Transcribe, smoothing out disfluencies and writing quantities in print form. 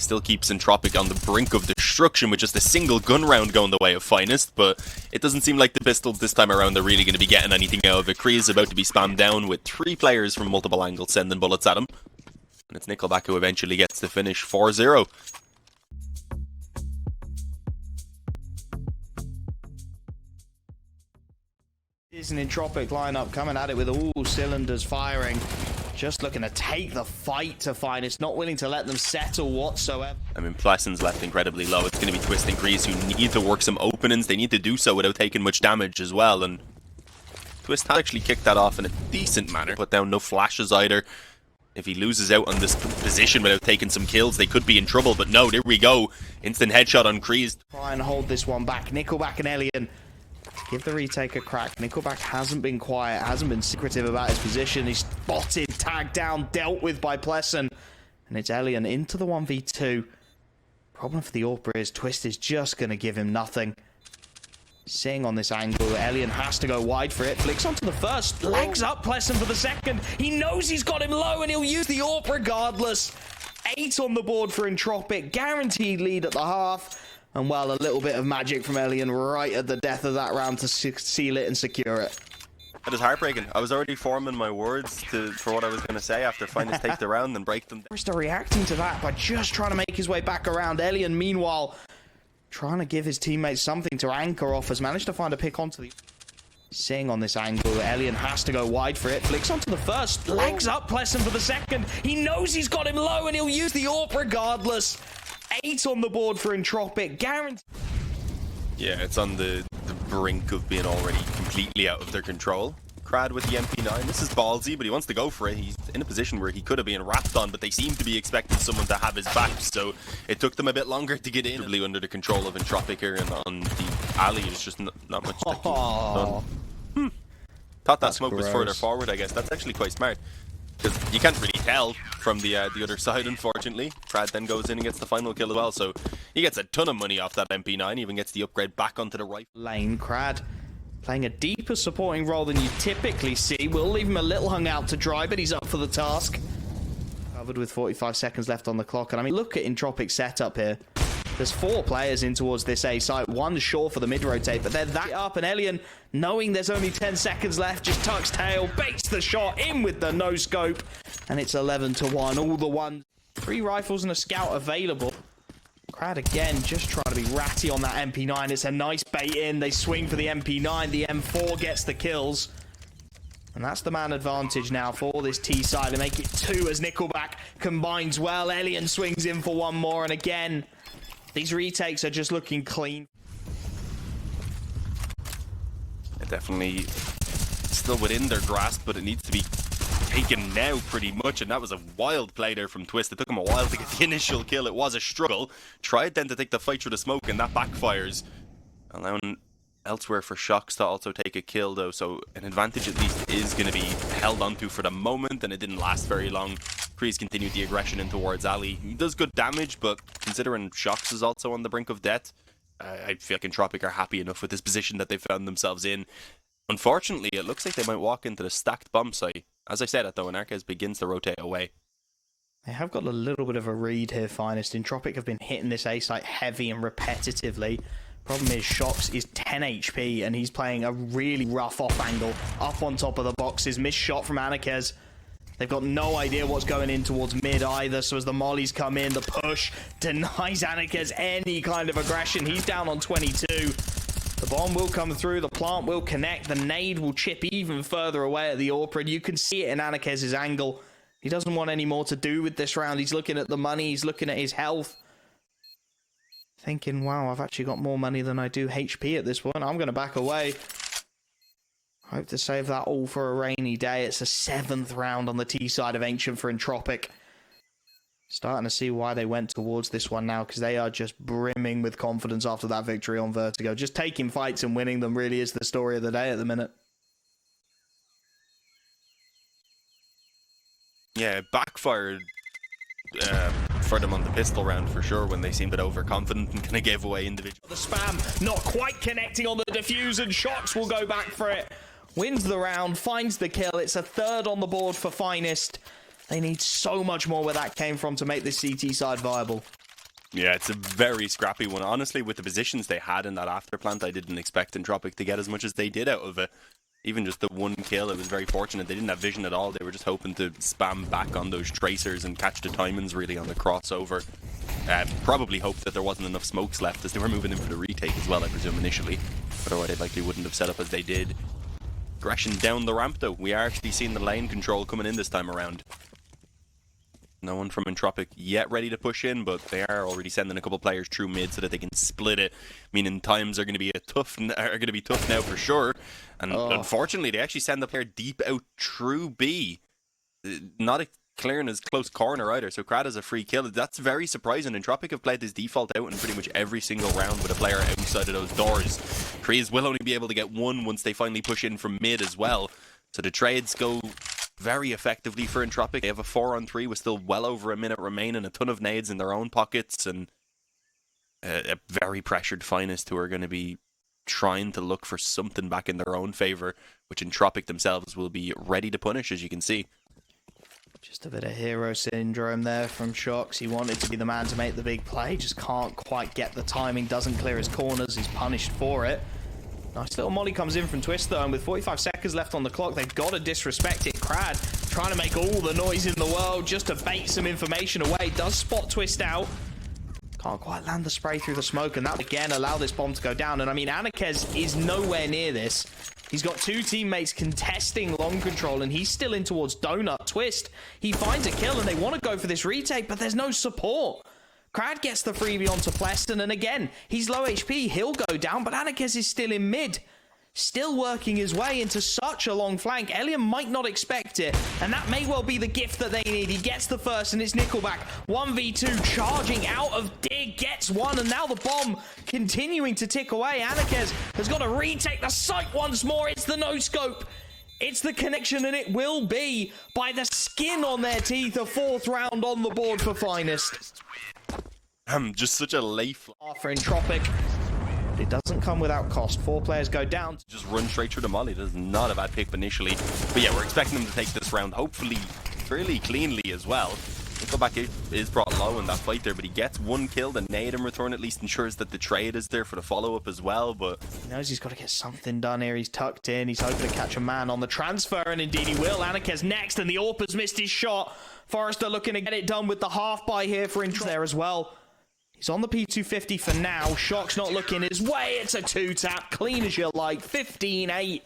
still keeps Entropiq on the brink of destruction with just a single gun round going the way of Finest, but it doesn't seem like the pistols this time around are really going to be getting anything out of it. Kree is about to be spammed down with 3 players from multiple angles sending bullets at him. And it's Nickelback who eventually gets the finish 4-0. Here's an Entropiq lineup coming at it with all cylinders firing. Just looking to take the fight to Finest, not willing to let them settle whatsoever. I mean, Plesson's left incredibly low. It's going to be Twist and Grease who need to work some openings. They need to do so without taking much damage as well. And Twist had actually kicked that off in a decent manner. Put down no flashes either. If he loses out on this position without taking some kills, they could be in trouble. But no, there we go. Instant headshot on Kreese. Try and hold this one back. Nickelback and Elian give the retake a crack. Nickelback hasn't been quiet, hasn't been secretive about his position. He's spotted, tagged down, dealt with by Plesson. And it's Elian into the 1v2. Problem for the Orpa is Twist is just going to give him nothing. Sitting on this angle, Elian has to go wide for it. Flicks onto the first, legs up Plesson for the second. He knows he's got him low and he'll use the Orp regardless. 8 on the board for Entropiq, guaranteed lead at the half. And well, a little bit of magic from Elian right at the death of that round to seal it and secure it. That is heartbreaking. I was already forming my words for what I was going to say after Finest take the round and break them. Forrester reacting to that by just trying to make his way back around. Elian, meanwhile, trying to give his teammates something to anchor off, has managed to find a pick onto the... Sitting on this angle, Elian has to go wide for it. Flicks onto the first, legs up Plesson for the second. He knows he's got him low and he'll use the Orp regardless. 8 on the board for Entropiq, guaranteed. Yeah, it's on the brink of being already completely out of their control. Crad with the MP9, this is ballsy, but he wants to go for it. He's in a position where he could have been wrapped on, but they seem to be expecting someone to have his back, so it took them a bit longer to get in. Under the control of Entropiq here, and on the alley, it's just not much done. Thought that smoke was further forward, I guess. That's actually quite smart. Because you can't really tell from the other side, unfortunately. Crad then goes in and gets the final kill as well, so he gets a ton of money off that MP9, even gets the upgrade back onto the right. Lane, Crad playing a deeper supporting role than you typically see. We'll leave him a little hung out to dry, but he's up for the task. Covered with 45 seconds left on the clock, and I mean, look at Entropiq's setup here. There's 4 players in towards this A site. 1 sure for the mid-rotate, but they're that up, and Elian, knowing there's only 10 seconds left, just tucks tail, baits the shot in with the no-scope, and it's 11-1. All the ones. 3 rifles and a scout available. Crad again, just trying to be ratty on that MP9. It's a nice bait in. They swing for the MP9. The M4 gets the kills. And that's the man advantage now for this T side to make it 2 as Nickelback combines well. Elian swings in for 1 more, and again, these retakes are just looking clean. Definitely still within their grasp, but it needs to be taken now pretty much, and that was a wild play there from Twist. It took him a while to get the initial kill. It was a struggle. Tried then to take the fight through the smoke, and that backfires, allowing elsewhere for Shocks to also take a kill though, so an advantage at least is going to be held onto for the moment, and it didn't last very long. Kreese continued the aggression in towards Ali. He does good damage, but considering Shocks is also on the brink of death, I feel like Entropiq are happy enough with this position that they found themselves in. Unfortunately, it looks like they might walk into the stacked bomb site. As I said it though, Anarchez begins to rotate away. They have got a little bit of a read here, Finest. Entropiq have been hitting this A site heavy and repetitively. Problem is, Shocks is 10 HP, and he's playing a really rough off angle up on top of the boxes. Missed shot from Anarchez. They've got no idea what's going in towards mid either, so as the mollies come in, the push denies Anarchez any kind of aggression. He's down on 22. The bomb will come through, the plant will connect, the nade will chip even further away at the Orpa, and you can see it in Anarchez's angle. He doesn't want any more to do with this round. He's looking at the money, he's looking at his health. Thinking, wow, I've actually got more money than I do HP at this point. I'm going to back away. Hope to save that all for a rainy day. It's a 7th round on the T side of Ancient for Entropiq. Starting to see why they went towards this one now, because they are just brimming with confidence after that victory on Vertigo. Just taking fights and winning them really is the story of the day at the minute. Yeah, it backfired for them on the pistol round for sure when they seemed a bit overconfident and kind of gave away individual. The spam not quite connecting on the defuse, and Shocks will go back for it. Wins the round, finds the kill. It's a 3rd on the board for Finest. They need so much more where that came from to make this CT side viable. Yeah, it's a very scrappy one. Honestly, with the positions they had in that after plant, I didn't expect Entropiq to get as much as they did out of it. Even just the one kill, it was very fortunate. They didn't have vision at all. They were just hoping to spam back on those tracers and catch the diamonds really on the crossover. Probably hoped that there wasn't enough smokes left as they were moving in for the retake as well, I presume, initially. Otherwise, they likely wouldn't have set up as they did. Aggression down the ramp, though. We are actually seeing the lane control coming in this time around. No one from Entropiq yet ready to push in, but they are already sending a couple players through mid so that they can split it. Meaning times are going to be tough now for sure. And unfortunately, they actually send the player deep out through B. Not clearing his close corner either. So Krad has a free kill. That's very surprising. Entropiq have played this default out in pretty much every single round with a player outside of those doors. Trees will only be able to get one once they finally push in from mid as well. So the trades go very effectively for Entropiq. They have a 4-on-3 with still well over a minute remaining, a ton of nades in their own pockets, and a very pressured Finest who are going to be trying to look for something back in their own favor, which Entropiq themselves will be ready to punish, as you can see. Just a bit of hero syndrome there from Shox. He wanted to be the man to make the big play, just can't quite get the timing, doesn't clear his corners, he's punished for it. Nice little molly comes in from Twist though, and with 45 seconds left on the clock, they've got to disrespect it. Krad trying to make all the noise in the world just to bait some information away. Does spot Twist out. Can't quite land the spray through the smoke, and that would again allow this bomb to go down. And I mean, Anarkez is nowhere near this. He's got two teammates contesting long control, and he's still in towards Donut. Twist, he finds a kill, and they want to go for this retake, but there's no support. Krad gets the freebie onto Pleston, and again, he's low HP, he'll go down, but Anarkez is still in mid. Still working his way into such a long flank. Elian might not expect it, and that may well be the gift that they need. He gets the first, and it's Nickelback. 1v2, charging out of Dig, gets one, and now the bomb continuing to tick away. Anarkez has got to retake the site once more. It's the no-scope. It's the connection, and it will be, by the skin on their teeth, a fourth round on the board for Finest. Just such a late For Entropiq. It doesn't come without cost. 4 players go down. Just run straight through the molly. That is not a bad pick initially. But yeah, we're expecting them to take this round, hopefully, fairly cleanly as well. Nickelback is brought low in that fight there, but he gets one kill. The nade in return at least ensures that the trade is there for the follow-up as well, but he knows he's got to get something done here. He's tucked in. He's hoping to catch a man on the transfer, and indeed he will. Anarkez next, and the AWP has missed his shot. Forrester looking to get it done with the half-buy here for Entropiq there as well. He's on the P250 for now. Shock's not looking his way. It's a 2-tap. Clean as you like. 15-8.